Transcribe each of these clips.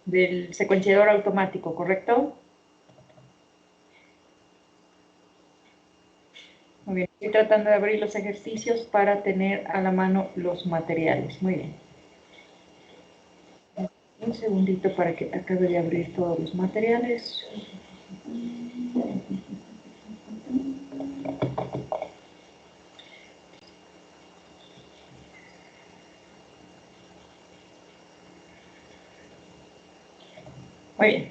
del secuenciador automático, ¿correcto? Muy bien, estoy tratando de abrir los ejercicios para tener a la mano los materiales. Muy bien. Un segundito para que acabe de abrir todos los materiales. Muy bien.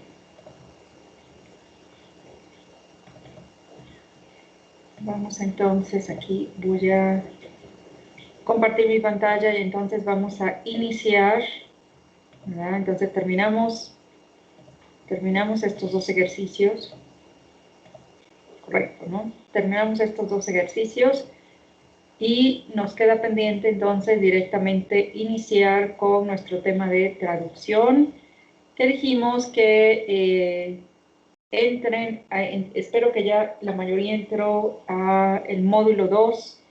Vamos entonces aquí, voy a compartir mi pantalla y entonces vamos a iniciar, ¿verdad? Entonces terminamos estos dos ejercicios, correcto, ¿no? Terminamos estos dos ejercicios y nos queda pendiente entonces directamente iniciar con nuestro tema de traducción, que dijimos que entren, espero que ya la mayoría entró al módulo 2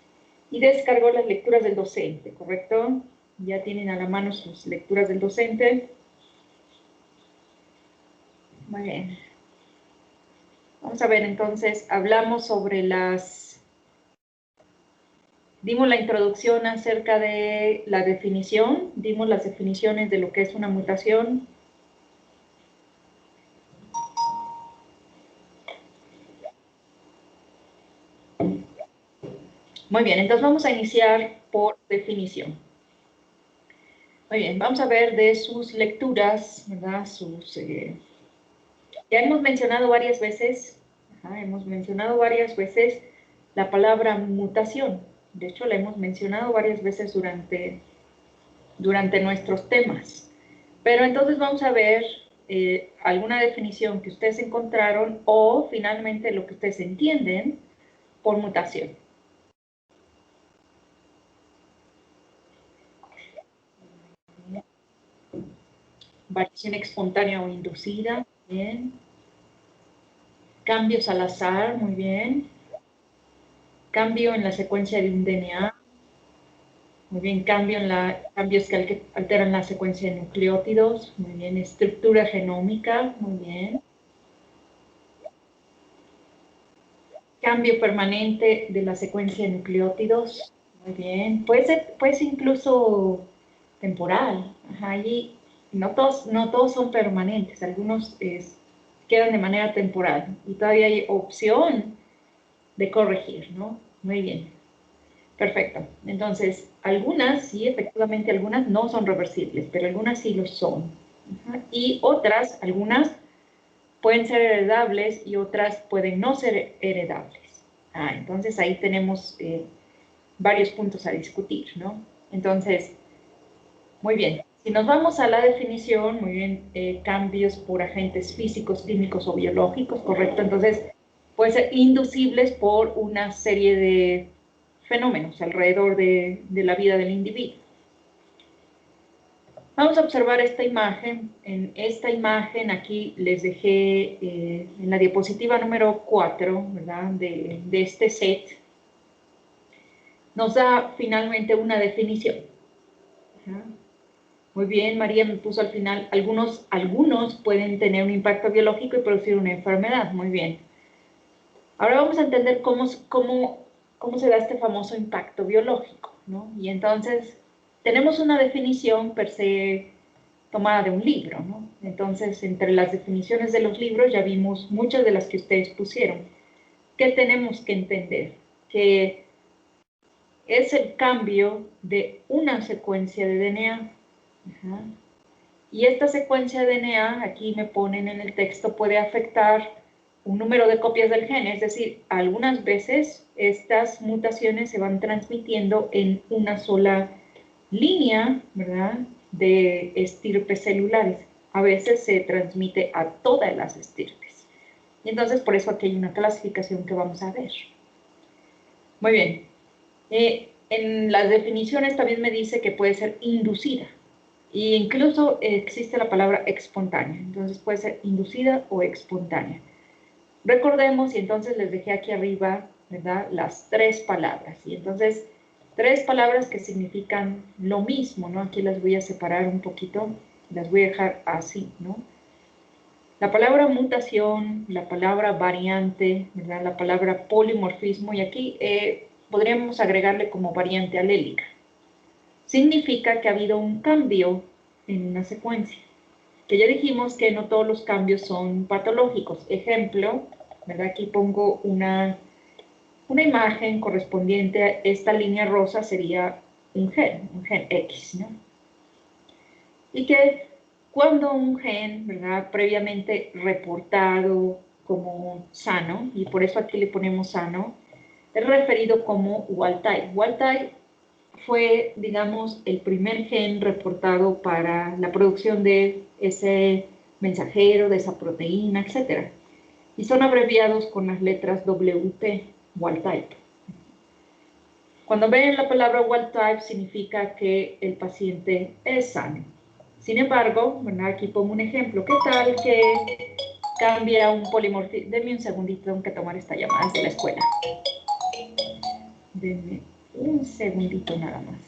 y descargó las lecturas del docente, ¿correcto? Ya tienen a la mano sus lecturas del docente. Muy bien. Vamos a ver entonces, hablamos sobre dimos la introducción acerca de la definición, dimos las definiciones de lo que es una mutación. Muy bien, entonces vamos a iniciar por definición. Muy bien, vamos a ver de sus lecturas, ¿verdad? Ya hemos mencionado varias veces, la palabra mutación. De hecho, la hemos mencionado varias veces durante nuestros temas. Pero entonces vamos a ver alguna definición que ustedes encontraron o finalmente lo que ustedes entienden por mutación. Variación espontánea o inducida, bien. Cambios al azar, muy bien. Cambio en la secuencia de un DNA, muy bien. Cambios que alteran la secuencia de nucleótidos, muy bien. Estructura genómica, muy bien. Cambio permanente de la secuencia de nucleótidos, muy bien. Puede ser incluso temporal, ajá, y no todos son permanentes, algunos quedan de manera temporal y todavía hay opción de corregir, ¿no? Muy bien, perfecto. Entonces, sí, efectivamente, algunas no son reversibles, pero algunas sí lo son. Ajá. Y algunas pueden ser heredables y otras pueden no ser heredables. Entonces ahí tenemos varios puntos a discutir, ¿no? Entonces, muy bien. Si nos vamos a la definición, muy bien, cambios por agentes físicos, químicos o biológicos, correcto. Entonces, pueden ser inducibles por una serie de fenómenos alrededor de la vida del individuo. Vamos a observar esta imagen. En esta imagen aquí les dejé en la diapositiva número 4, ¿verdad? De este set. Nos da finalmente una definición. ¿Ja? Muy bien, María me puso al final, algunos pueden tener un impacto biológico y producir una enfermedad. Muy bien. Ahora vamos a entender cómo se da este famoso impacto biológico, ¿no? Y entonces, tenemos una definición per se tomada de un libro, ¿no? Entonces, entre las definiciones de los libros ya vimos muchas de las que ustedes pusieron. ¿Qué tenemos que entender? Que es el cambio de una secuencia de DNA. Ajá. Y esta secuencia de DNA, aquí me ponen en el texto, puede afectar un número de copias del gen, es decir, algunas veces estas mutaciones se van transmitiendo en una sola línea, ¿verdad?, de estirpes celulares. A veces se transmite a todas las estirpes. Y entonces, por eso aquí hay una clasificación que vamos a ver. Muy bien. En las definiciones también me dice que puede ser inducida. E incluso existe la palabra espontánea. Entonces puede ser inducida o espontánea. Recordemos, y entonces les dejé aquí arriba, ¿verdad?, las tres palabras. Y entonces, tres palabras que significan lo mismo, ¿no? Aquí las voy a separar un poquito. las voy a dejar así, ¿no? La palabra mutación, la palabra variante, ¿verdad? La palabra polimorfismo, y aquí podríamos agregarle como variante alélica. Significa que ha habido un cambio en una secuencia, que ya dijimos que no todos los cambios son patológicos. Ejemplo, ¿verdad? Aquí pongo una imagen correspondiente a esta línea rosa, sería un gen X, ¿no? Y que cuando un gen, ¿verdad?, previamente reportado como sano, y por eso aquí le ponemos sano, es referido como wild type. Wild type fue, digamos, el primer gen reportado para la producción de ese mensajero, de esa proteína, etc. Y son abreviados con las letras WT, wild type. Cuando ven la palabra wild type significa que el paciente es sano. Sin embargo, bueno, aquí pongo un ejemplo. ¿Qué tal que cambia un polimorfismo? Denme un segundito, tengo que tomar esta llamada de la escuela. Denme un segundito nada más.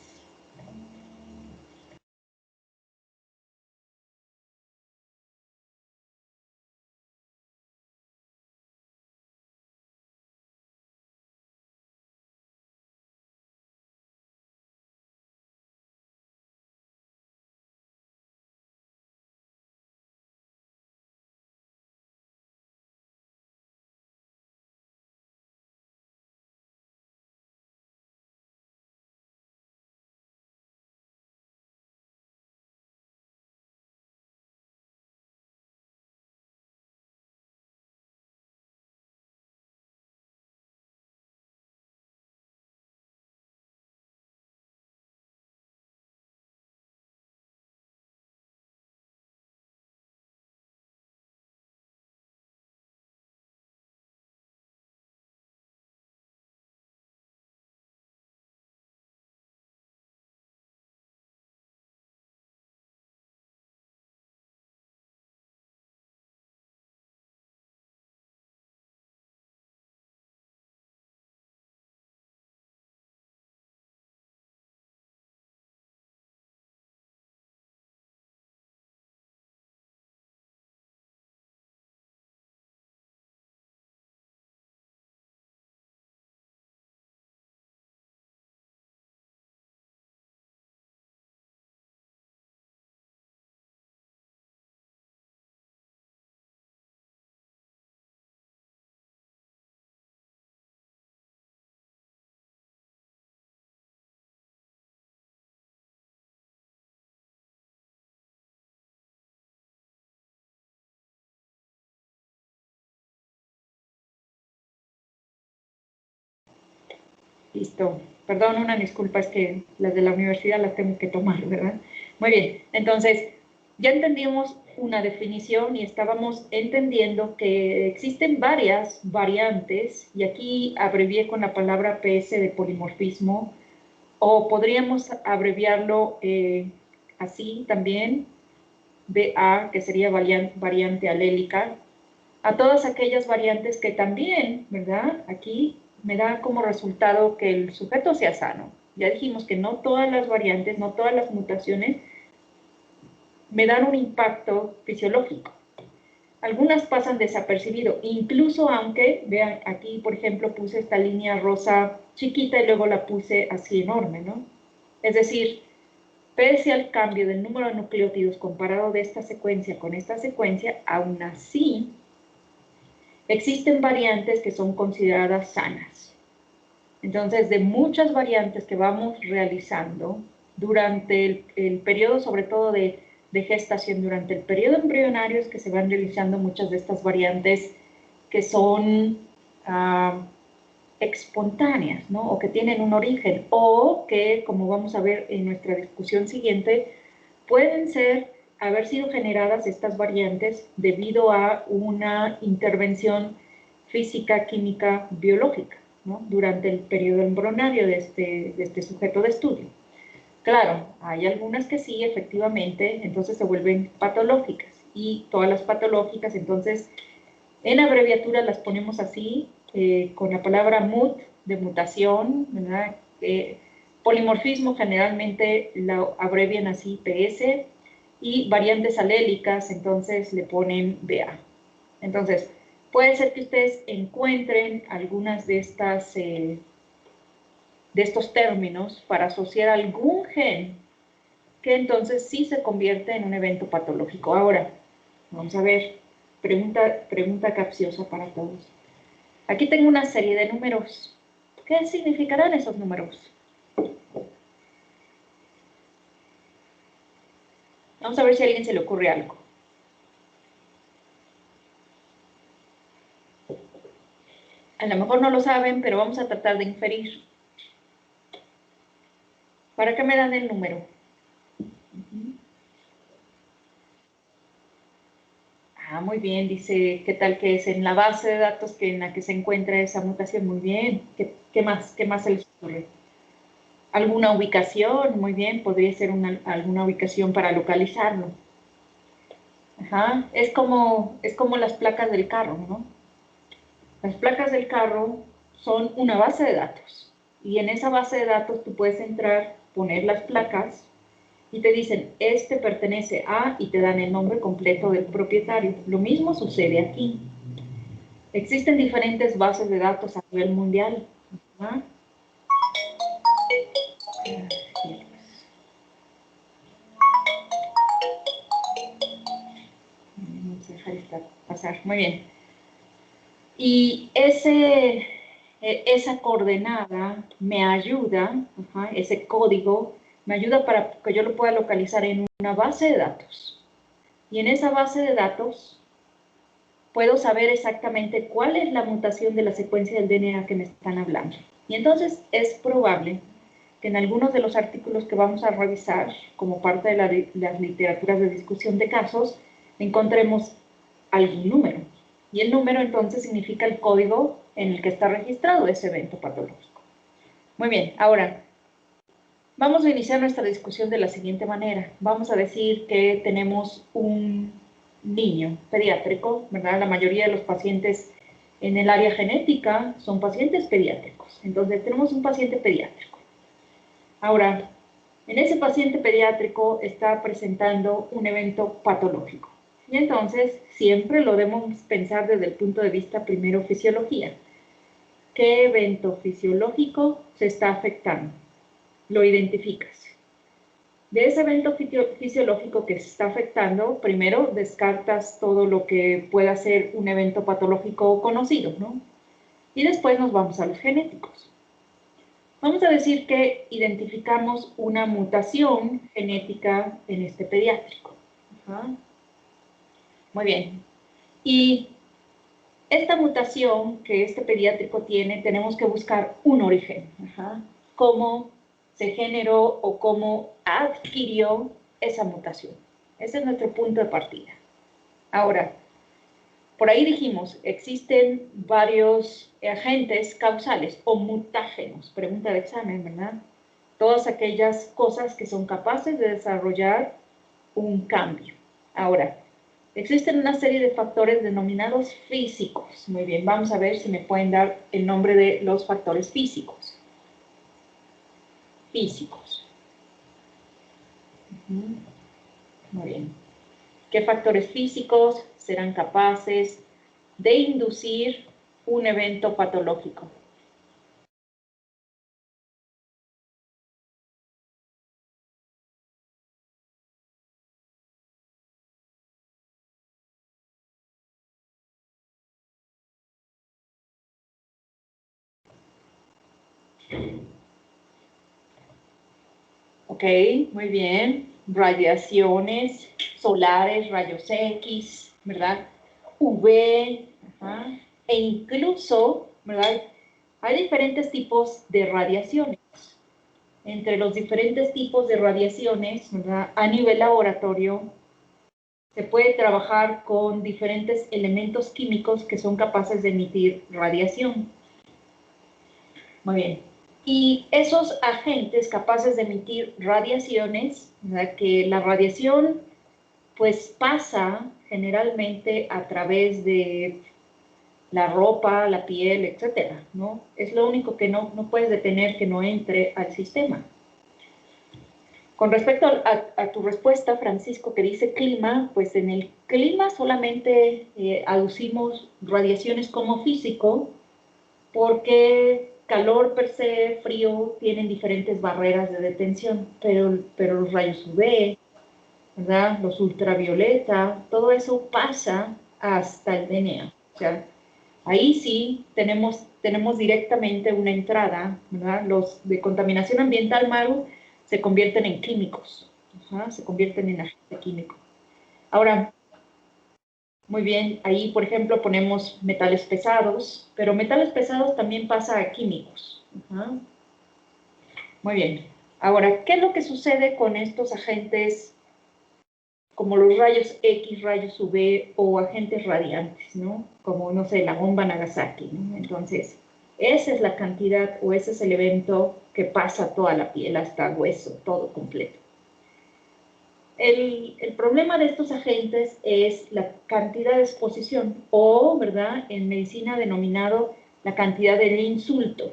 Listo. Perdón, una disculpa, es que las de la universidad las tengo que tomar, ¿verdad? Muy bien, entonces, ya entendimos una definición y estábamos entendiendo que existen varias variantes, y aquí abrevié con la palabra PS de polimorfismo, o podríamos abreviarlo así también, BA, que sería variante alélica, a todas aquellas variantes que también, ¿verdad? Aquí me da como resultado que el sujeto sea sano. Ya dijimos que no todas las variantes, no todas las mutaciones me dan un impacto fisiológico. Algunas pasan desapercibido, incluso aunque, vean, aquí por ejemplo puse esta línea rosa chiquita y luego la puse así enorme, ¿no? Es decir, pese al cambio del número de nucleótidos comparado de esta secuencia con esta secuencia, aún así existen variantes que son consideradas sanas. Entonces, de muchas variantes que vamos realizando durante el periodo, sobre todo de gestación, durante el periodo embrionario, es que se van realizando muchas de estas variantes que son espontáneas, ¿no? O que tienen un origen, o que, como vamos a ver en nuestra discusión siguiente, pueden haber sido generadas estas variantes debido a una intervención física, química, biológica, ¿no?, durante el periodo embrionario de este sujeto de estudio. Claro, hay algunas que sí, efectivamente, entonces se vuelven patológicas, y todas las patológicas, entonces, en abreviatura las ponemos así, con la palabra MUT, de mutación, ¿verdad? Polimorfismo generalmente lo abrevian así, PS, y variantes alélicas, entonces le ponen BA. Entonces, puede ser que ustedes encuentren algunas de estos términos para asociar algún gen que entonces sí se convierte en un evento patológico. Ahora, vamos a ver, pregunta capciosa para todos. Aquí tengo una serie de números. ¿Qué significarán esos números? Vamos a ver si a alguien se le ocurre algo. A lo mejor no lo saben, pero vamos a tratar de inferir. ¿Para qué me dan el número? Ah, muy bien, dice, ¿qué tal que es en la base de datos en la que se encuentra esa mutación? Muy bien, ¿qué más se les ocurre? ¿Alguna ubicación? Muy bien, podría ser alguna ubicación para localizarlo. Ajá, es como las placas del carro, ¿no? Las placas del carro son una base de datos, y en esa base de datos tú puedes entrar, poner las placas, y te dicen, este pertenece a, y te dan el nombre completo del propietario. Lo mismo sucede aquí. Existen diferentes bases de datos a nivel mundial. ¿Ah? Vamos a dejar esta pasar. Muy bien. Y esa coordenada me ayuda, ese código, me ayuda para que yo lo pueda localizar en una base de datos. Y en esa base de datos puedo saber exactamente cuál es la mutación de la secuencia del DNA que me están hablando. Y entonces es probable que en algunos de los artículos que vamos a revisar, como parte de las literaturas de discusión de casos, encontremos algún número. Y el número entonces significa el código en el que está registrado ese evento patológico. Muy bien, ahora vamos a iniciar nuestra discusión de la siguiente manera. Vamos a decir que tenemos un niño pediátrico, ¿verdad? La mayoría de los pacientes en el área genética son pacientes pediátricos. Entonces tenemos un paciente pediátrico. Ahora, en ese paciente pediátrico está presentando un evento patológico. Y entonces siempre lo debemos pensar desde el punto de vista primero fisiología. ¿Qué evento fisiológico se está afectando? Lo identificas. De ese evento fisiológico que se está afectando, primero descartas todo lo que pueda ser un evento patológico conocido, ¿no? Y después nos vamos a los genéticos. Vamos a decir que identificamos una mutación genética en este pediátrico. Ajá. Muy bien. Y esta mutación que este pediátrico tiene, tenemos que buscar un origen. Ajá. Cómo se generó o cómo adquirió esa mutación. Ese es nuestro punto de partida. Ahora, por ahí dijimos, existen varios agentes causales o mutágenos, pregunta de examen, ¿verdad? Todas aquellas cosas que son capaces de desarrollar un cambio. Ahora, existen una serie de factores denominados físicos. Muy bien, vamos a ver si me pueden dar el nombre de los factores físicos. Físicos. Muy bien. ¿Qué factores físicos serán capaces de inducir un evento patológico? Ok, muy bien. Radiaciones solares, rayos X, ¿verdad? UV, ajá. E incluso, ¿verdad? Hay diferentes tipos de radiaciones. Entre los diferentes tipos de radiaciones, ¿verdad? A nivel laboratorio, se puede trabajar con diferentes elementos químicos que son capaces de emitir radiación. Muy bien. Y esos agentes capaces de emitir radiaciones, ¿verdad? Que la radiación pues pasa generalmente a través de la ropa, la piel, etcétera, ¿no? Es lo único que no puedes detener que no entre al sistema. Con respecto a tu respuesta, Francisco, que dice clima, pues en el clima solamente aducimos radiaciones como físico, porque calor per se, frío, tienen diferentes barreras de detención, pero los rayos UV, ¿verdad? Los ultravioleta, todo eso pasa hasta el DNA. O sea, ahí sí tenemos directamente una entrada, ¿verdad? Los de contaminación ambiental, Maru, se convierten en químicos, ajá, se convierten en agente químico. Ahora, muy bien, ahí por ejemplo ponemos metales pesados, pero metales pesados también pasa a químicos. Ajá. Muy bien. Ahora, ¿qué es lo que sucede con estos agentes como los rayos X, rayos UV o agentes radiantes, ¿no? Como, no sé, la bomba Nagasaki, ¿no? Entonces, esa es la cantidad o ese es el evento que pasa toda la piel hasta hueso, todo completo. El problema de estos agentes es la cantidad de exposición o, ¿verdad?, en medicina denominado la cantidad del insulto,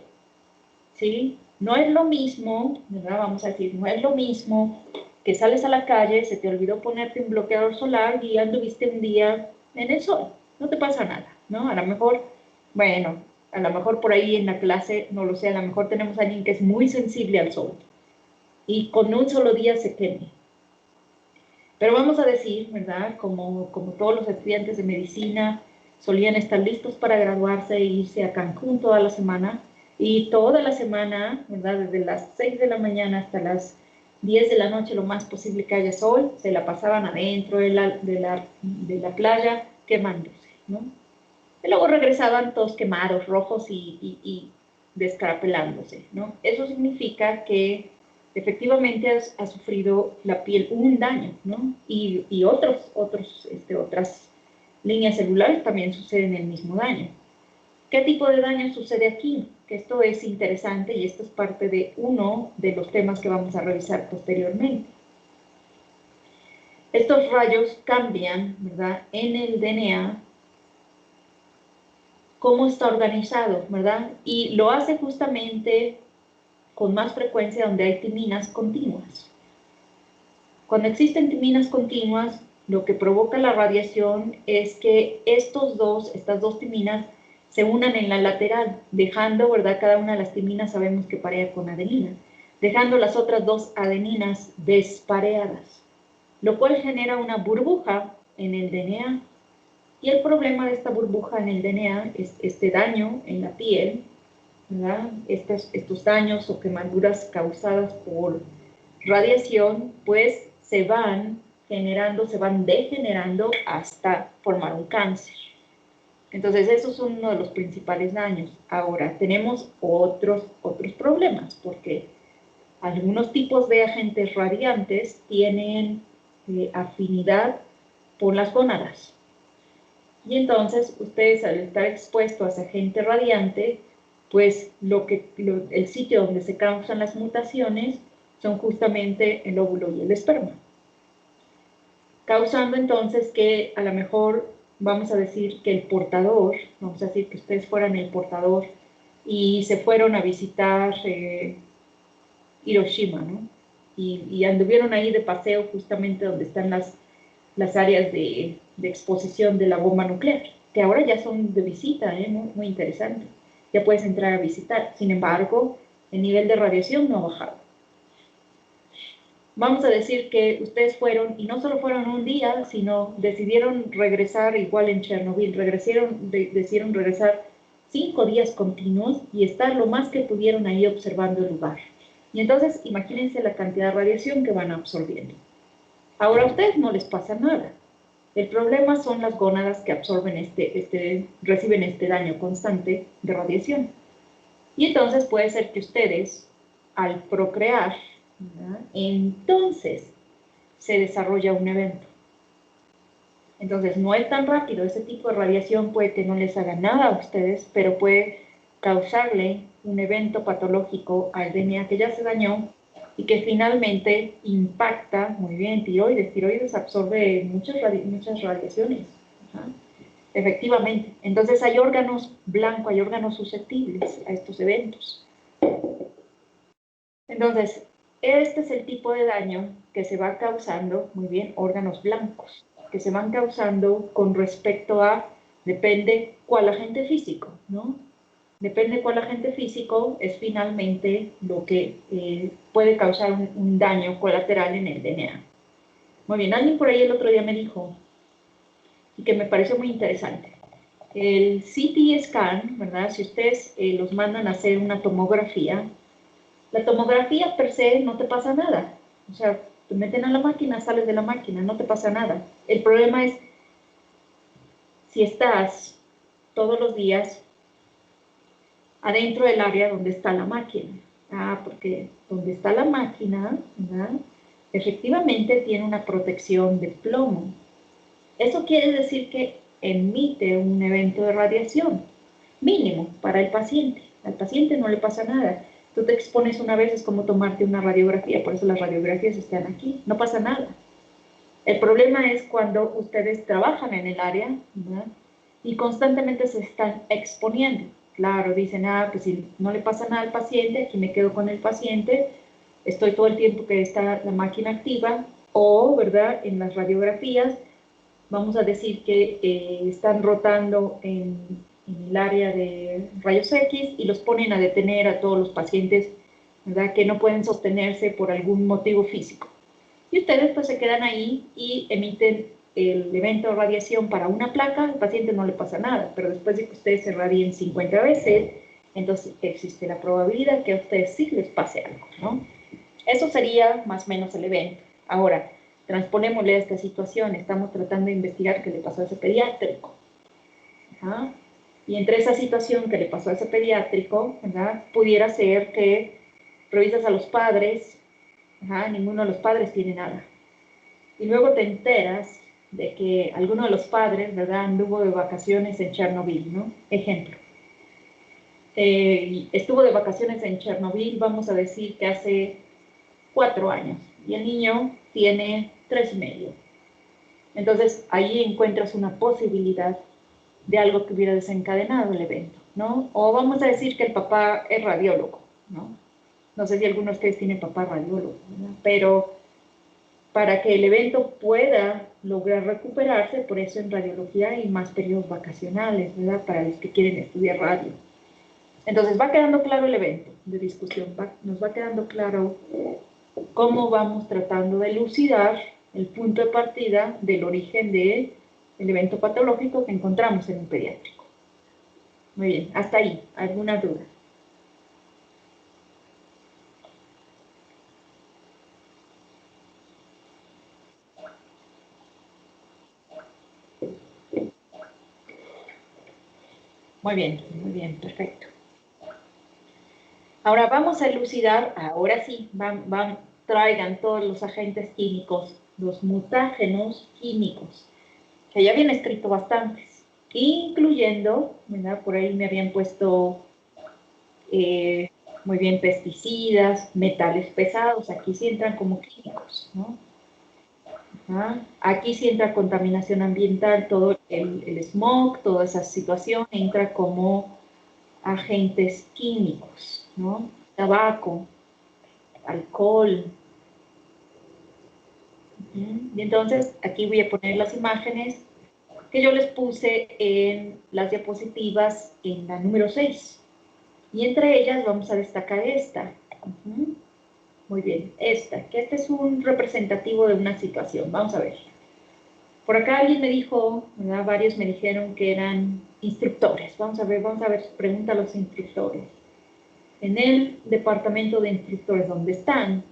¿sí? No es lo mismo, ¿verdad? Vamos a decir, no es lo mismo que sales a la calle, se te olvidó ponerte un bloqueador solar y anduviste un día en el sol, no te pasa nada, ¿no? A lo mejor, bueno, a lo mejor por ahí en la clase, no lo sé, a lo mejor tenemos a alguien que es muy sensible al sol y con un solo día se queme. Pero vamos a decir, ¿verdad? Como todos los estudiantes de medicina solían estar listos para graduarse e irse a Cancún toda la semana, y toda la semana, ¿verdad? Desde las 6 de la mañana hasta las 10 de la noche, lo más posible que haya sol, se la pasaban adentro de la playa quemándose, ¿no? Y luego regresaban todos quemados, rojos y descarapelándose, ¿no? Eso significa que efectivamente ha sufrido la piel un daño, ¿no? Y otras líneas celulares también suceden el mismo daño. ¿Qué tipo de daño sucede aquí? Que esto es interesante y esto es parte de uno de los temas que vamos a revisar posteriormente. Estos rayos cambian, ¿verdad?, en el DNA cómo está organizado, ¿verdad? Y lo hace justamente con más frecuencia donde hay timinas continuas. Cuando existen timinas continuas, lo que provoca la radiación es que estas dos timinas se unan en la lateral, dejando, ¿verdad? Cada una de las timinas sabemos que parea con adenina, dejando las otras dos adeninas despareadas, lo cual genera una burbuja en el DNA. Y el problema de esta burbuja en el DNA es este daño en la piel, ¿verdad? Estos daños o quemaduras causadas por radiación, pues se van generando, se van degenerando hasta formar un cáncer. Entonces, eso es uno de los principales daños. Ahora, tenemos otros problemas, porque algunos tipos de agentes radiantes tienen afinidad por las gónadas. Y entonces, ustedes al estar expuestos a ese agente radiante, pues el sitio donde se causan las mutaciones son justamente el óvulo y el esperma. Causando entonces que a lo mejor vamos a decir que el portador, vamos a decir que ustedes fueran el portador y se fueron a visitar Hiroshima, ¿no? Y anduvieron ahí de paseo justamente donde están las áreas de exposición de la bomba nuclear, que ahora ya son de visita, muy, muy interesante. Ya puedes entrar a visitar. Sin embargo, el nivel de radiación no ha bajado. Vamos a decir que ustedes fueron, y no solo fueron un día, sino decidieron regresar, igual en Chernobyl, decidieron regresar 5 días continuos y estar lo más que pudieron ahí observando el lugar. Y entonces, imagínense la cantidad de radiación que van absorbiendo. Ahora a ustedes no les pasa nada. El problema son las gónadas que absorben reciben este daño constante de radiación. Y entonces puede ser que ustedes, al procrear, ¿verdad?, entonces se desarrolla un evento. Entonces no es tan rápido, ese tipo de radiación puede que no les haga nada a ustedes, pero puede causarle un evento patológico al DNA que ya se dañó y que finalmente impacta, muy bien, tiroides absorbe muchas radiaciones. Ajá. Efectivamente. Entonces hay órganos blancos, hay órganos susceptibles a estos eventos. Entonces, este es el tipo de daño que se va causando, muy bien, órganos blancos, que se van causando con respecto a, depende cuál agente físico, ¿no? Depende cuál agente físico es finalmente lo que puede causar un daño colateral en el DNA. Muy bien, alguien por ahí el otro día me dijo, y que me pareció muy interesante, el CT scan, ¿verdad? Si ustedes los mandan a hacer una tomografía, la tomografía per se no te pasa nada. O sea, te meten a la máquina, sales de la máquina, no te pasa nada. El problema es si estás todos los días adentro del área donde está la máquina. Porque donde está la máquina, ¿verdad? Efectivamente tiene una protección de plomo. Eso quiere decir que emite un evento de radiación mínimo para el paciente. Al paciente no le pasa nada. Tú te expones una vez, es como tomarte una radiografía, por eso las radiografías están aquí, no pasa nada. El problema es cuando ustedes trabajan en el área, ¿verdad? Y constantemente se están exponiendo. Claro, dicen, pues si no le pasa nada al paciente, aquí me quedo con el paciente, estoy todo el tiempo que está la máquina activa, o, ¿verdad?, en las radiografías, vamos a decir que están rotando en el área de rayos X y los ponen a detener a todos los pacientes, ¿verdad?, que no pueden sostenerse por algún motivo físico. Y ustedes pues se quedan ahí y emiten el evento de radiación para una placa, al paciente no le pasa nada, pero después de que ustedes se radien 50 veces, entonces existe la probabilidad que a ustedes sí les pase algo, ¿no? Eso sería más o menos el evento. Ahora, transponémosle a esta situación, estamos tratando de investigar qué le pasó a ese pediátrico. ¿Ah? Y entre esa situación que le pasó a ese pediátrico, ¿verdad?, pudiera ser que revisas a los padres, ninguno de los padres tiene nada. Y luego te enteras de que alguno de los padres, ¿verdad?, anduvo de vacaciones en Chernobyl, ¿no? Ejemplo. Estuvo de vacaciones en Chernobyl, vamos a decir que hace 4 años, y el niño tiene 3 y medio. Entonces, ahí encuentras una posibilidad de algo que hubiera desencadenado el evento, ¿no? O vamos a decir que el papá es radiólogo, ¿no? No sé si alguno de ustedes tiene papá radiólogo, ¿no? Pero para que el evento pueda lograr recuperarse, por eso en radiología hay más periodos vacacionales, ¿verdad?, para los que quieren estudiar radio. Entonces va quedando claro el evento de discusión, nos va quedando claro cómo vamos tratando de elucidar el punto de partida del origen del evento patológico que encontramos en un pediátrico. Muy bien, hasta ahí, ¿alguna duda? Muy bien, perfecto. Ahora vamos a elucidar, ahora sí, traigan todos los agentes químicos, los mutágenos químicos, que ya habían escrito bastantes, incluyendo, ¿verdad?, por ahí me habían puesto muy bien pesticidas, metales pesados, aquí sí entran como químicos, ¿no? Aquí sí entra contaminación ambiental, todo el smog, toda esa situación entra como agentes químicos, ¿no? Tabaco, alcohol. Y entonces aquí voy a poner las imágenes que yo les puse en las diapositivas en la número 6. Y entre ellas vamos a destacar esta. Muy bien, que este es un representativo de una situación. Vamos a ver. Por acá alguien me dijo, ¿verdad?, varios me dijeron que eran instructores. Vamos a ver, pregunta a los instructores. En el departamento de instructores, ¿dónde están?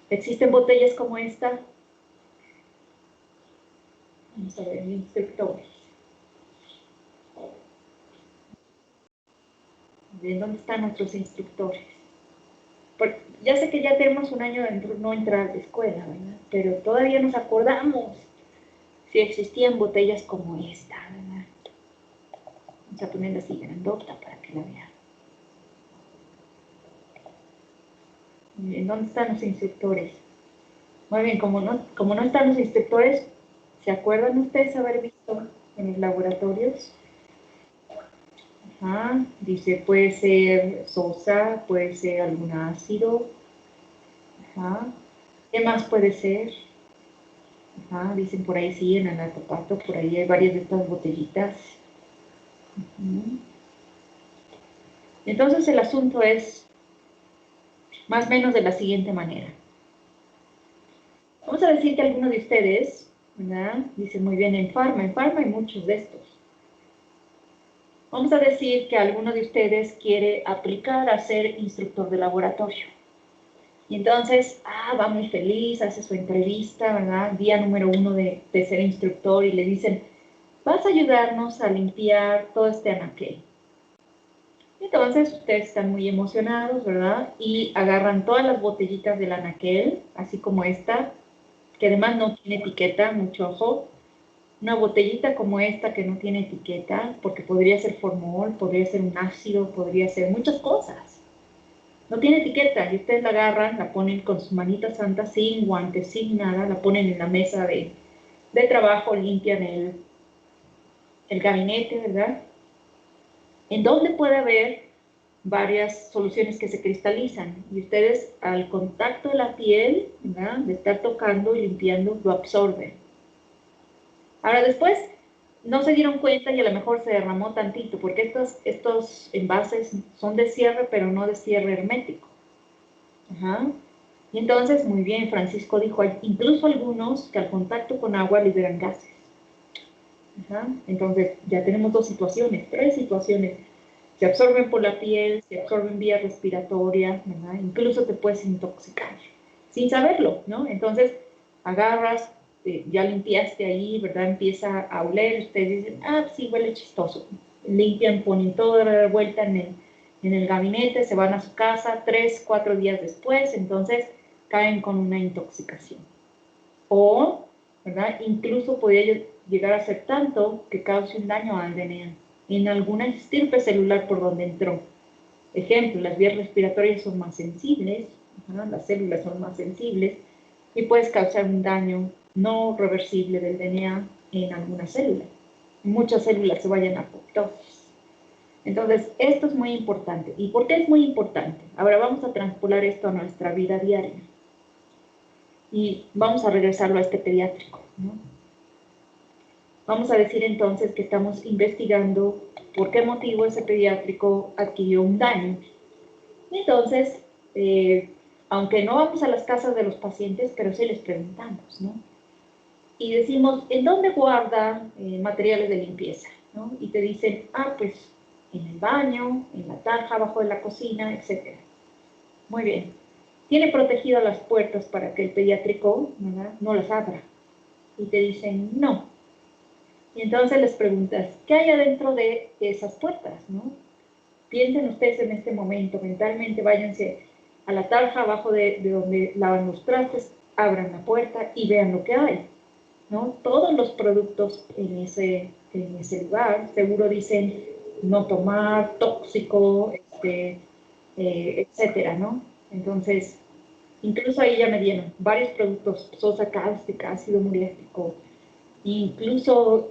¿Existen botellas como esta? Vamos a ver, instructores. ¿Dónde están nuestros instructores? Porque ya sé que ya tenemos un año de no entrar a la escuela, ¿verdad?, pero todavía nos acordamos si existían botellas como esta, ¿verdad? Vamos a ponerla así grandota para que la vean. Bien, ¿dónde están los instructores? Muy bien, como no están los instructores, ¿se acuerdan ustedes haber visto en los laboratorios? Ajá. Dice, puede ser sosa, puede ser algún ácido. Ajá. ¿Qué más puede ser? Ajá. Dicen por ahí, sí, en Anatopato, por ahí hay varias de estas botellitas. Entonces el asunto es más o menos de la siguiente manera. Vamos a decir que algunos de ustedes, ¿verdad? Dicen muy bien, en farma hay muchos de estos. Vamos a decir que alguno de ustedes quiere aplicar a ser instructor de laboratorio. Y entonces, va muy feliz, hace su entrevista, ¿verdad? Día número 1 de ser instructor y le dicen, vas a ayudarnos a limpiar todo este anaquel. Entonces, ustedes están muy emocionados, ¿verdad? Y agarran todas las botellitas del anaquel, así como esta, que además no tiene etiqueta, mucho ojo. Una botellita como esta que no tiene etiqueta, porque podría ser formol, podría ser un ácido, podría ser muchas cosas. No tiene etiqueta y ustedes la agarran, la ponen con sus manitas santas, sin guantes, sin nada, la ponen en la mesa de trabajo, limpian el gabinete, ¿verdad? En donde puede haber varias soluciones que se cristalizan y ustedes al contacto de la piel, ¿verdad? De estar tocando y limpiando, lo absorben. Ahora después no se dieron cuenta y a lo mejor se derramó tantito, porque estos envases son de cierre, pero no de cierre hermético. Ajá. Y entonces, muy bien, Francisco dijo, hay incluso algunos que al contacto con agua liberan gases. Ajá. Entonces, ya tenemos dos situaciones, tres situaciones. Se absorben por la piel, se absorben vía respiratoria, ¿verdad? Incluso te puedes intoxicar, sin saberlo, ¿no? Entonces, agarras, ya limpiaste ahí, ¿verdad? Empieza a oler, ustedes dicen, sí, huele chistoso. Limpian, ponen toda la vuelta en el gabinete, se van a su casa, 3, 4 días después, entonces caen con una intoxicación. O, ¿verdad? Incluso podría llegar a ser tanto que cause un daño al DNA en alguna estirpe celular por donde entró. Ejemplo, las vías respiratorias son más sensibles, ¿no? Las células son más sensibles y puedes causar un daño no reversible del DNA en alguna célula. Muchas células se vayan a apoptosis. Entonces, esto es muy importante. ¿Y por qué es muy importante? Ahora vamos a transpolar esto a nuestra vida diaria. Y vamos a regresarlo a este pediátrico, ¿no? Vamos a decir entonces que estamos investigando por qué motivo ese pediátrico adquirió un daño. Y entonces, aunque no vamos a las casas de los pacientes, pero sí les preguntamos, ¿no? Y decimos, ¿en dónde guarda materiales de limpieza? ¿No? Y te dicen, pues en el baño, en la tarja abajo de la cocina, etc. Muy bien. Tiene protegidas las puertas para que el pediátrico, ¿verdad?, no las abra. Y te dicen, no. Y entonces les preguntas, ¿qué hay adentro de esas puertas, no? Piensen ustedes en este momento, mentalmente váyanse a la tarja abajo de donde lavan los trastes, abran la puerta y vean lo que hay, ¿no? Todos los productos en ese lugar, seguro dicen no tomar, tóxico, etcétera, ¿no? Entonces, incluso ahí ya me dieron varios productos, sosa cáustica, ácido muriático, incluso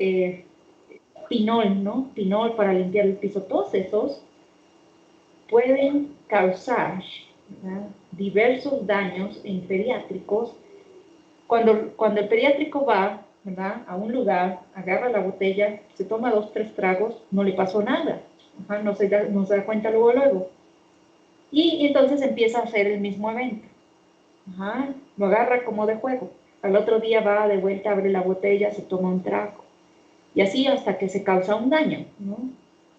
pinol, ¿no? Pinol para limpiar el piso, todos esos pueden causar, ¿verdad?, diversos daños en pediátricos. Cuando el pediátrico va, ¿verdad?, a un lugar, agarra la botella, se toma 2, 3 tragos, no le pasó nada, no se da cuenta luego. Y entonces empieza a hacer el mismo evento. Lo agarra como de juego. Al otro día va de vuelta, abre la botella, se toma un trago. Y así hasta que se causa un daño, ¿no?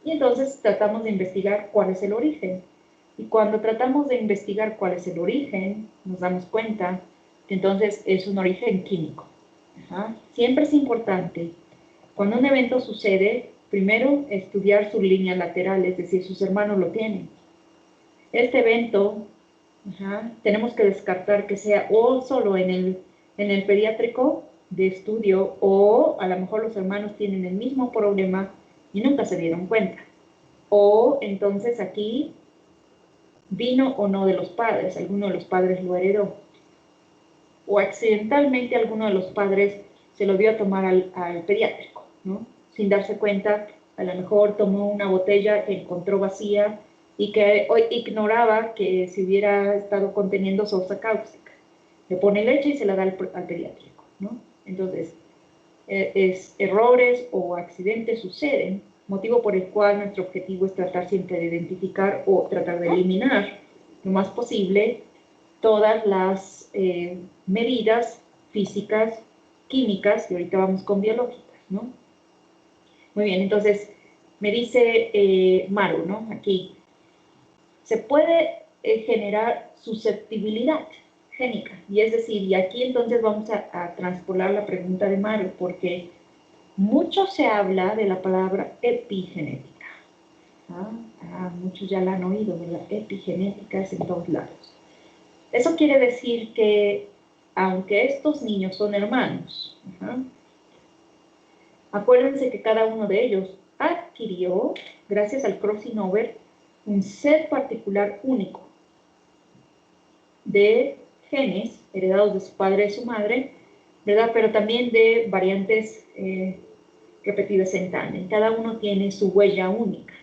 Y entonces tratamos de investigar cuál es el origen. Y cuando tratamos de investigar cuál es el origen, nos damos cuenta que entonces es un origen químico. Siempre es importante, cuando un evento sucede, primero estudiar su línea lateral, es decir, sus hermanos lo tienen. Este evento, tenemos que descartar que sea o solo en el pediátrico de estudio, o a lo mejor los hermanos tienen el mismo problema y nunca se dieron cuenta. O entonces aquí vino o no de los padres, alguno de los padres lo heredó. O accidentalmente alguno de los padres se lo dio a tomar al pediátrico, ¿no?, sin darse cuenta A lo mejor tomó una botella que encontró vacía y que hoy ignoraba que se hubiera estado conteniendo sosa cáustica. Le pone leche y se la da al pediátrico, ¿no? Entonces, errores o accidentes suceden, motivo por el cual nuestro objetivo es tratar siempre de identificar o tratar de eliminar lo más posible todas las medidas físicas, químicas, y ahorita vamos con biológicas, ¿no? Muy bien, entonces me dice Maru, ¿no? Aquí, se puede generar susceptibilidad génica, y es decir, y aquí entonces vamos a transpolar la pregunta de Maru, porque mucho se habla de la palabra epigenética. Muchos ya la han oído, de la epigenética es en todos lados. Eso quiere decir que, aunque estos niños son hermanos, acuérdense que cada uno de ellos adquirió, gracias al crossing over, un set particular único de genes heredados de su padre y su madre, ¿verdad? Pero también de variantes repetidas en tándem. Cada uno tiene su huella única.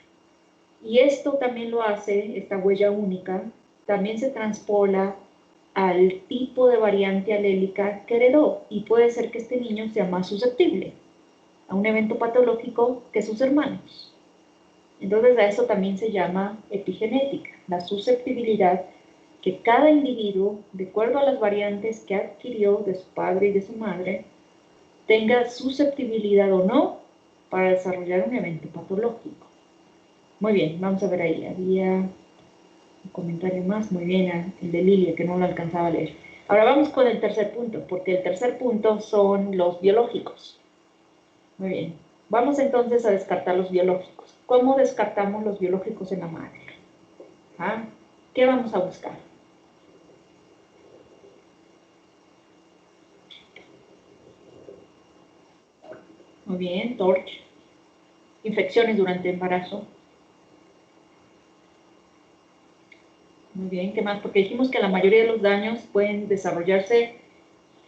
Y esto también lo hace, esta huella única, también se transpola al tipo de variante alélica que heredó. Y puede ser que este niño sea más susceptible a un evento patológico que sus hermanos. Entonces a eso también se llama epigenética, la susceptibilidad que cada individuo, de acuerdo a las variantes que adquirió de su padre y de su madre, tenga susceptibilidad o no para desarrollar un evento patológico. Muy bien, vamos a ver ahí, había un comentario más, muy bien, el de Lilia, que no lo alcanzaba a leer. Ahora vamos con el tercer punto, porque el tercer punto son los biológicos. Muy bien, vamos entonces a descartar los biológicos. ¿Cómo descartamos los biológicos en la madre? ¿Qué vamos a buscar? Muy bien, TORCH. Infecciones durante embarazo. Muy bien, ¿qué más? Porque dijimos que la mayoría de los daños pueden desarrollarse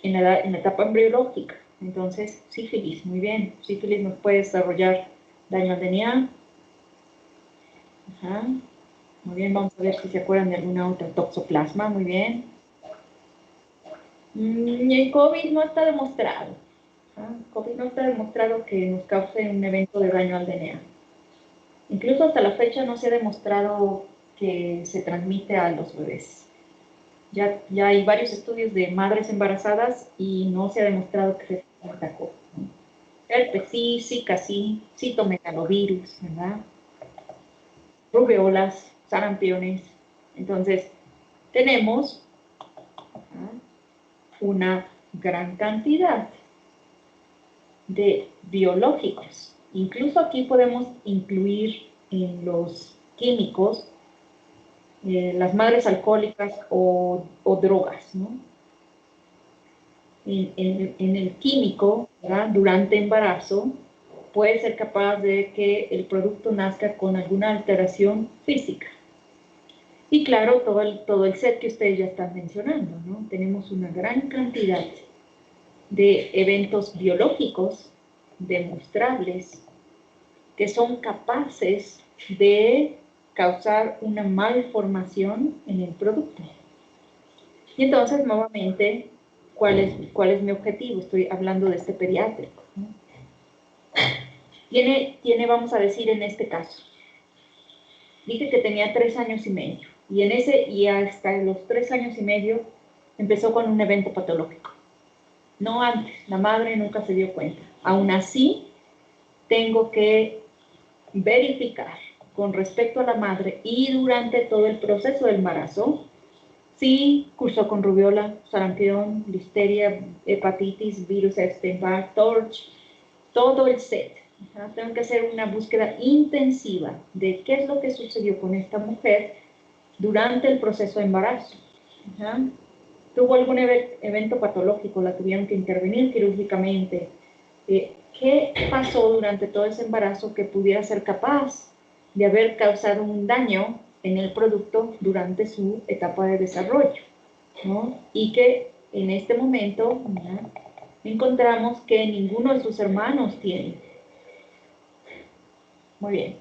en la etapa embriológica. Entonces, sífilis, muy bien. Sífilis nos puede desarrollar daño al DNA. Muy bien, vamos a ver si se acuerdan de alguna otra. Toxoplasma, muy bien. El COVID no está demostrado. COVID no está demostrado que nos cause un evento de daño al DNA. Incluso hasta la fecha no se ha demostrado que se transmite a los bebés. Ya hay varios estudios de madres embarazadas y no se ha demostrado que se atacó. Herpes sí, Zika sí, citomegalovirus, ¿verdad? Rubeolas, sarampiones. Entonces, tenemos una gran cantidad de biológicos. Incluso aquí podemos incluir en los químicos las madres alcohólicas o drogas, ¿no? En el químico, ¿verdad? Durante embarazo, puede ser capaz de que el producto nazca con alguna alteración física. Y claro, todo el set que ustedes ya están mencionando, ¿no? Tenemos una gran cantidad de eventos biológicos demostrables que son capaces de causar una malformación en el producto. Y entonces, nuevamente, ¿cuál es mi objetivo? Estoy hablando de este pediátrico, ¿no? Tiene, vamos a decir, en este caso, dije que tenía 3 años y medio, y hasta los 3 años y medio empezó con un evento patológico. No antes, la madre nunca se dio cuenta. Aún así, tengo que verificar con respecto a la madre y durante todo el proceso del embarazo si cursó con rubiola, sarampión, listeria, hepatitis, virus Epstein-Barr, TORCH, todo el set. Tengo que hacer una búsqueda intensiva de qué es lo que sucedió con esta mujer durante el proceso de embarazo. ¿Tuvo algún evento patológico? ¿La tuvieron que intervenir quirúrgicamente? ¿Qué pasó durante todo ese embarazo que pudiera ser capaz de haber causado un daño en el producto durante su etapa de desarrollo, ¿no? Y que en este momento, ¿no?, encontramos que ninguno de sus hermanos tiene. Muy bien.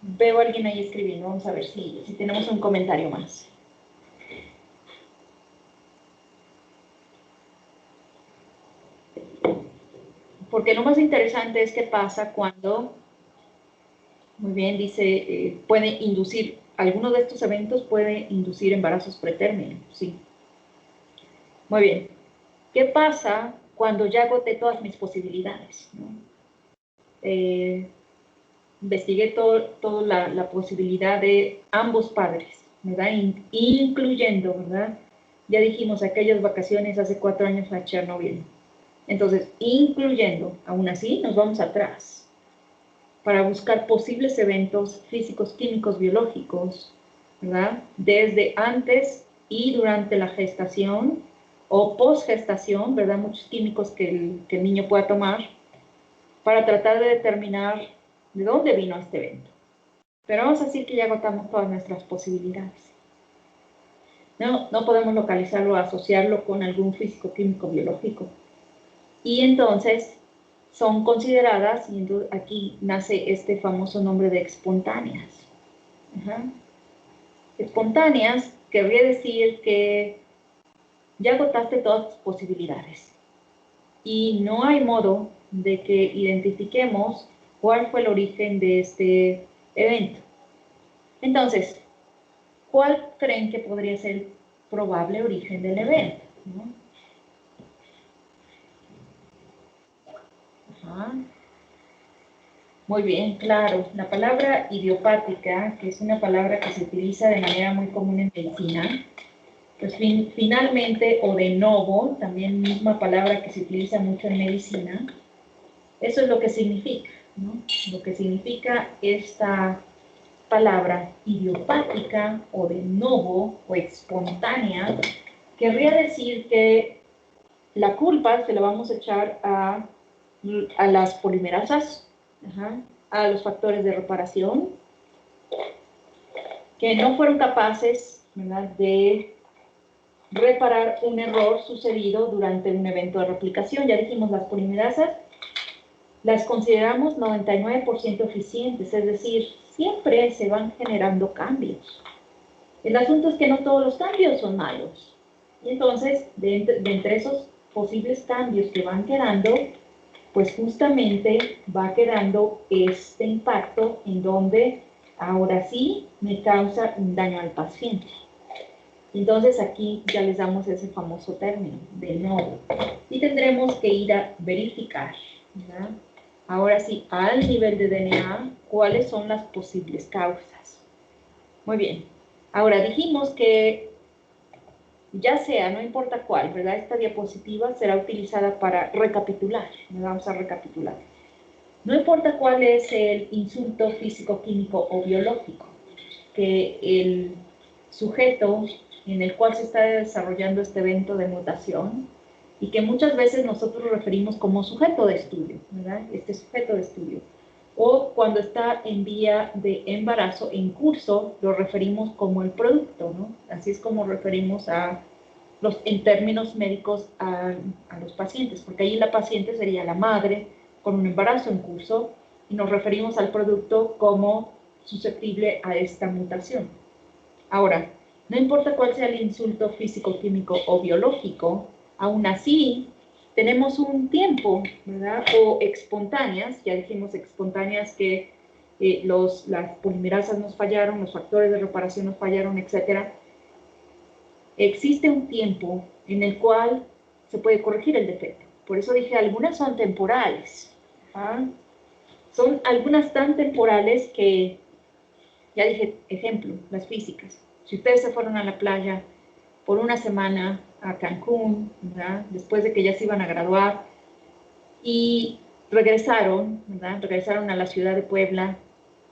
Veo a alguien ahí escribiendo. Vamos a ver si tenemos un comentario más. Porque lo más interesante es qué pasa cuando, muy bien, dice, puede inducir, alguno de estos eventos puede inducir embarazos pretérmino, sí. Muy bien. ¿Qué pasa cuando ya agoté todas mis posibilidades, ¿no? Investigué toda la posibilidad de ambos padres, ¿verdad? Incluyendo, ¿verdad? Ya dijimos aquellas vacaciones hace 4 años a Chernobyl. Entonces, incluyendo, aún así, nos vamos atrás para buscar posibles eventos físicos, químicos, biológicos, ¿verdad? Desde antes y durante la gestación o posgestación, ¿verdad? Muchos químicos que el niño pueda tomar para tratar de determinar de dónde vino este evento. Pero vamos a decir que ya agotamos todas nuestras posibilidades. No podemos localizarlo o asociarlo con algún físico, químico, biológico. Y entonces son consideradas, y entonces aquí nace este famoso nombre de espontáneas. Espontáneas querría decir que ya agotaste todas tus posibilidades y no hay modo de que identifiquemos cuál fue el origen de este evento. Entonces, ¿cuál creen que podría ser el probable origen del evento? Ajá. Muy bien, claro. La palabra idiopática, que es una palabra que se utiliza de manera muy común en medicina, pues finalmente, o de novo, también misma palabra que se utiliza mucho en medicina, eso es lo que significa, ¿no? Lo que significa esta palabra idiopática, o de novo, o espontánea, querría decir que la culpa se la vamos a echar a las polimerasas, a los factores de reparación, que no fueron capaces, ¿verdad?, de reparar un error sucedido durante un evento de replicación. Ya dijimos, las polimerasas las consideramos 99% eficientes, es decir, siempre se van generando cambios. El asunto es que no todos los cambios son malos. Y entonces, de entre esos posibles cambios que van quedando, pues justamente va quedando este impacto en donde ahora sí me causa un daño al paciente. Entonces aquí ya les damos ese famoso término, de novo. Y tendremos que ir a verificar, ¿verdad? Ahora sí, al nivel de DNA, cuáles son las posibles causas. Muy bien. Ahora dijimos que ya sea, no importa cuál, ¿verdad? Esta diapositiva será utilizada para recapitular. Vamos a recapitular. No importa cuál es el insulto físico, químico o biológico, que el sujeto en el cual se está desarrollando este evento de mutación, y que muchas veces nosotros referimos como sujeto de estudio, ¿verdad? Este sujeto de estudio. O cuando está en vía de embarazo, en curso, lo referimos como el producto, ¿no? Así es como referimos en términos médicos a los pacientes, porque ahí la paciente sería la madre con un embarazo en curso, y nos referimos al producto como susceptible a esta mutación. Ahora, no importa cuál sea el insulto físico, químico o biológico, aún así tenemos un tiempo, ¿verdad? O espontáneas, ya dijimos espontáneas que las polimerasas nos fallaron, los factores de reparación nos fallaron, etc. Existe un tiempo en el cual se puede corregir el defecto. Por eso dije, algunas son temporales. Son algunas tan temporales que, ya dije, ejemplo, las físicas. Si ustedes se fueron a la playa por una semana a Cancún, ¿verdad?, después de que ya se iban a graduar, y regresaron, ¿verdad?, regresaron a la ciudad de Puebla,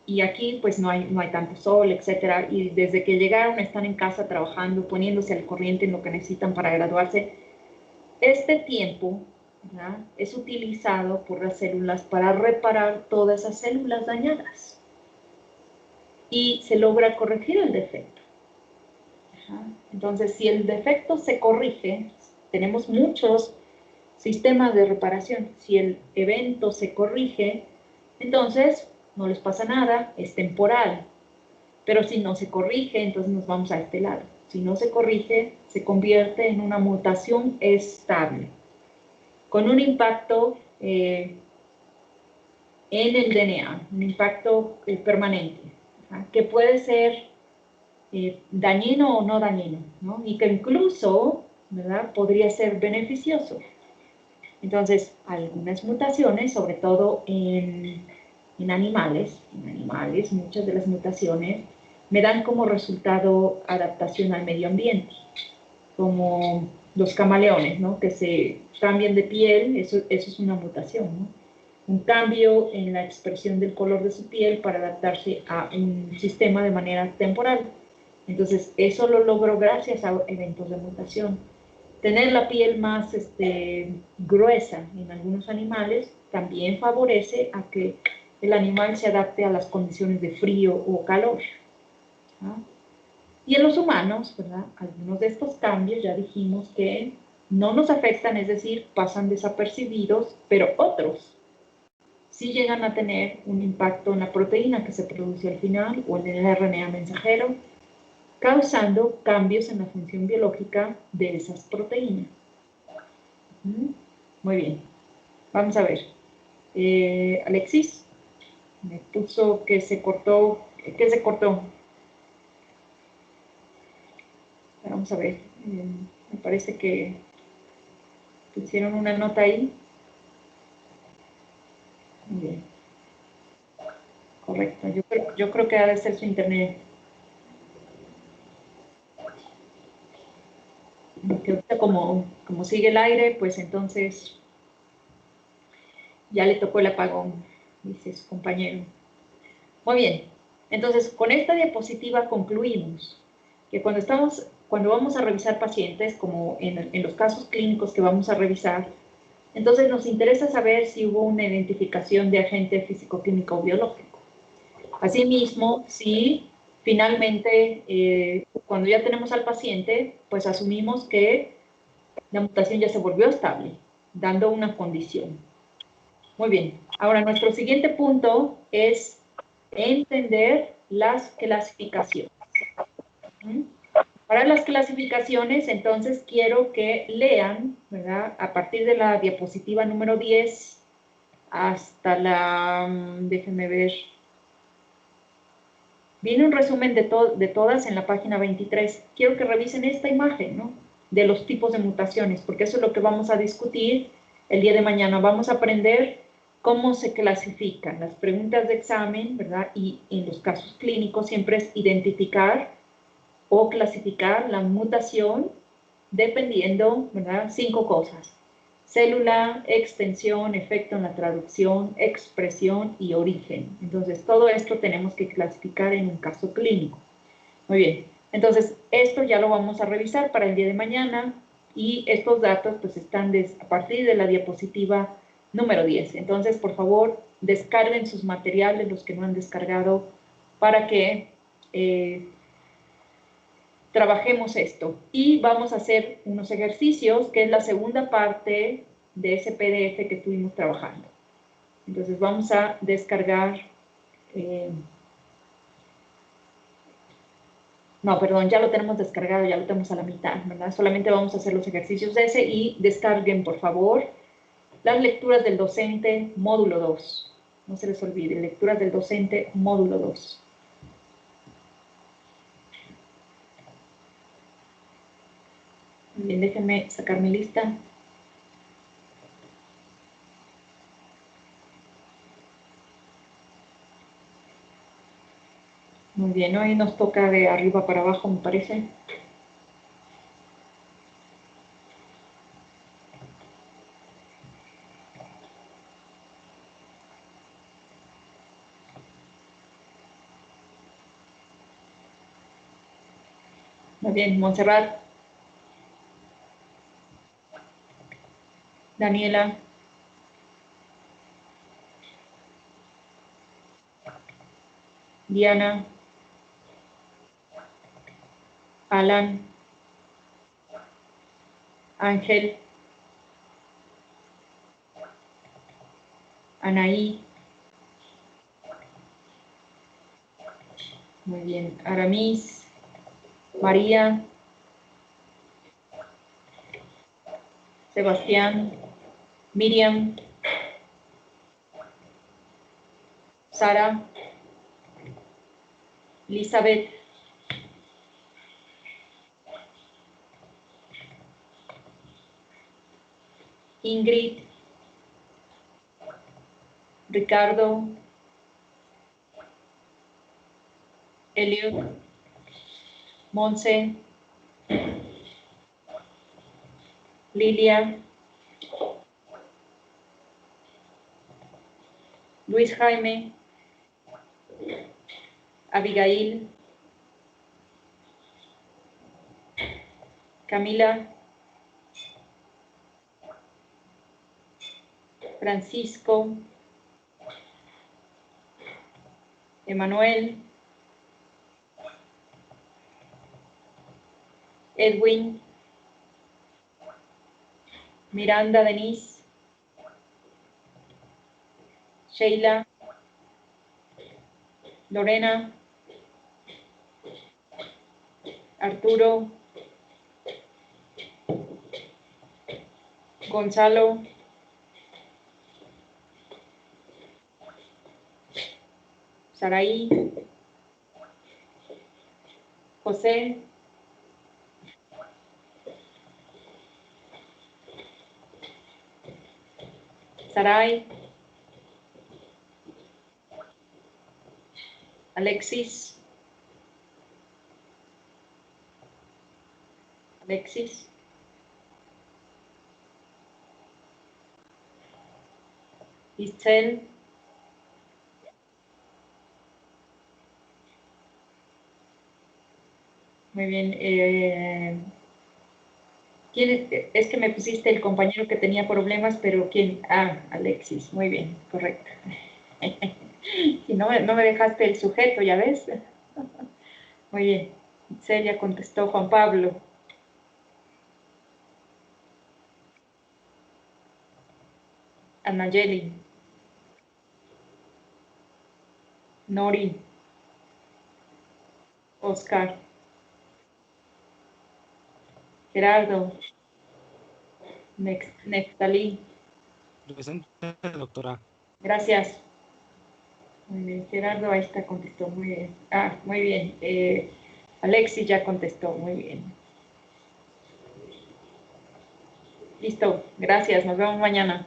y aquí pues no hay tanto sol, etcétera, y desde que llegaron están en casa trabajando, poniéndose al corriente en lo que necesitan para graduarse. Este tiempo, ¿verdad?, es utilizado por las células para reparar todas esas células dañadas y se logra corregir el defecto. Entonces, si el defecto se corrige, tenemos muchos sistemas de reparación. Si el evento se corrige, Entonces, no les pasa nada, es temporal. Pero si no se corrige, entonces nos vamos a este lado. Si no se corrige, se convierte en una mutación estable, con un impacto en el DNA, un impacto permanente, que puede ser dañino o no dañino, ¿no? Y que incluso, ¿verdad?, podría ser beneficioso. Entonces, algunas mutaciones, sobre todo en animales, muchas de las mutaciones me dan como resultado adaptación al medio ambiente, como los camaleones, ¿no?, que se cambian de piel, eso es una mutación, ¿no? Un cambio en la expresión del color de su piel para adaptarse a un sistema de manera temporal. Entonces, eso lo logro gracias a eventos de mutación. Tener la piel más gruesa en algunos animales también favorece a que el animal se adapte a las condiciones de frío o calor, ¿no? Y en los humanos, ¿verdad?, algunos de estos cambios ya dijimos que no nos afectan, es decir, pasan desapercibidos, pero otros sí llegan a tener un impacto en la proteína que se produce al final o en el RNA mensajero, causando cambios en la función biológica de esas proteínas. Muy bien, vamos a ver. Alexis me puso que se cortó. ¿Qué se cortó? Vamos a ver. Me parece que pusieron una nota ahí. Muy bien. Correcto. Yo creo que ha de ser su internet. Porque ahorita como sigue el aire, pues entonces ya le tocó el apagón, dice su compañero. Muy bien. Entonces, con esta diapositiva concluimos que cuando vamos a revisar pacientes, como en los casos clínicos que vamos a revisar, entonces nos interesa saber si hubo una identificación de agente físico-químico o biológico. Asimismo, si finalmente, cuando ya tenemos al paciente, pues asumimos que la mutación ya se volvió estable, dando una condición. Muy bien. Ahora, nuestro siguiente punto es entender las clasificaciones. Para las clasificaciones, entonces, quiero que lean, ¿verdad?, a partir de la diapositiva número 10 hasta la, déjenme ver, viene un resumen de todas en la página 23. Quiero que revisen esta imagen, ¿no?, de los tipos de mutaciones, porque eso es lo que vamos a discutir el día de mañana. Vamos a aprender cómo se clasifican las preguntas de examen, ¿verdad? Y en los casos clínicos siempre es identificar o clasificar la mutación dependiendo, ¿verdad?, 5 cosas: célula, extensión, efecto en la traducción, expresión y origen. Entonces, todo esto tenemos que clasificar en un caso clínico. Muy bien, entonces, esto ya lo vamos a revisar para el día de mañana y estos datos pues están a partir de la diapositiva número 10. Entonces, por favor, descarguen sus materiales, los que no han descargado, para que trabajemos esto. Y vamos a hacer unos ejercicios, que es la segunda parte de ese PDF que estuvimos trabajando. Entonces vamos a descargar, no, perdón, ya lo tenemos descargado, ya lo tenemos a la mitad, ¿verdad? Solamente vamos a hacer los ejercicios de ese y descarguen, por favor, las lecturas del docente módulo 2. No se les olvide, lecturas del docente módulo 2. Bien, déjenme sacar mi lista. Muy bien, hoy nos toca de arriba para abajo, me parece. Muy bien, Montserrat, Daniela, Diana, Alan, Ángel, Anaí, bien. Aramis, María, Sebastián, Miriam, Sara, Elizabeth, Ingrid, Ricardo, Eliot, Monse, Lilia, Luis Jaime, Abigail, Camila, Francisco, Emanuel, Edwin, Miranda Denise, Sheila, Lorena, Arturo, Gonzalo, Saraí, José, Saray, Alexis, Isel, muy bien. ¿Quién es que me pusiste el compañero que tenía problemas, pero quién? Ah, Alexis, muy bien, correcto. Y no me dejaste el sujeto, ¿ya ves? Muy bien. Celia contestó Juan Pablo. Anayeli, Nori, Oscar, Gerardo, Neftalí. Presente, doctora. Gracias. Muy bien, Gerardo, ahí está, contestó, muy bien. Ah, muy bien. Alexis ya contestó, muy bien. Listo, gracias, nos vemos mañana.